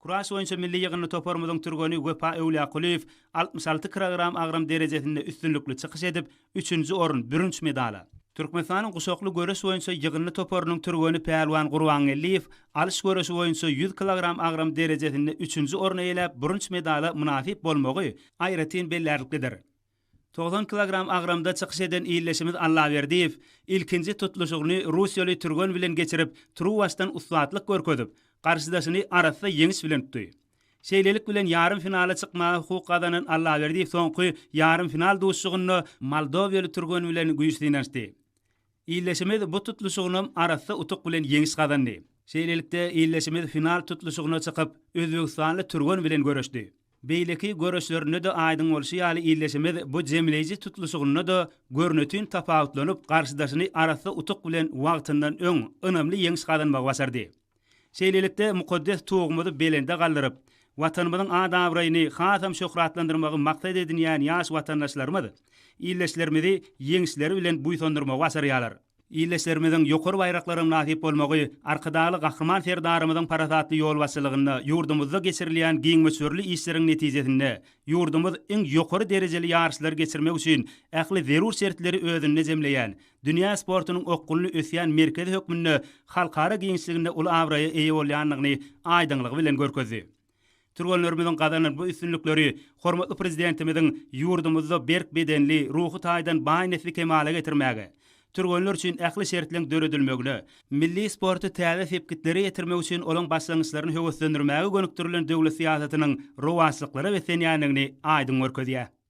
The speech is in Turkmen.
Kuraş boýunça milli ýygyny toparmadan turgany Wepa Ewliýakuliýew 66 kilogram agram derejesinde üstünlükli çykyş edip 3-nji orun 1-nji medala. Türkmenistanyň guşokly göreş boýunça ýygyny toparynyň turgany Pälwan Gurban Eliýew alys göreşi boýunça 100 kilogram agram derejesinde 3-nji oruna eýläp 1-nji medala munafip bolmagy aýratyn bellerlikdir. 90 kilogram agramda çykyş eden ýylleşimiz Allaberdiýew ilkinji tutluşygyny Russiýaly turgan bilen geçirip Truvastan ustatlyk görkezip garşydaşyny arasda ýeňiş bilen tutdy. Şeýlelik bilen yarım finala çykmagy hukuk kazanyn Allaberdiýew soňky yarım final duşugyny Moldowiýaly turgan bilen güýçlenýärdi. Ýylleşimiz bu tutluşygyny arasda utuk bilen ýeňiş kazandy. Şeýlelikde ýylleşimiz final tutluşygyna çykyp Özbegistanly turgan bilen görüşdi. Beýleki görüşlerini de aýdyň bolşy ýaly ýylleşimiz bu jemleýiji tutluşygyny da görnetin tapawutlanyp garşydaşyny arasda utuk bilen wagtyndan öň önemli ýeňiş kazanmagy başardy. Şeýlelikde mukaddes tugmady belinde galdyryp, watanymyzyň adabraýyny hasam şöhratlandyrmagy maksat edinýän ýaş watandaşlarymyz ýylleşlerimizi ýeňişleri bilen buýsandyrmagy başarýarlar. Ýylleşlerimizin ýokary bayraklaryna nasip bolmagy arkadaly gahryman serdarymyzyň parasatly ýol başçylygyny ýurdumyzda geçirilýän giňmeçörli işleriň netijesinde ýurdumyz iň ýokary derejeli ýarşylar geçirmek üçin ähli zerur şertleri özüne jemleýän dünýä sportunyň okuluny ösýän merkezi hökmünde halkara giňişliginde uly awraýa eýe bolýanlygyny aýdyňlygy bilen görkezdi. Turganlarymyzyň gazanyp bu üstünlükleri hormatly prezidentimiziň ýurdumyzda berk bedenli ruhy taýdan baýnesli kemale getirmäge, turganlar üçin ähli şertleň döredilmegine, milli sporty täze sepkitleri ýetirmek üçin olaň başlangyçlaryny höwüslendirmäge gönükdirilen döwlet siýasatynyň rowaçlyklary we senýanlygyny aýdyň görkezýär.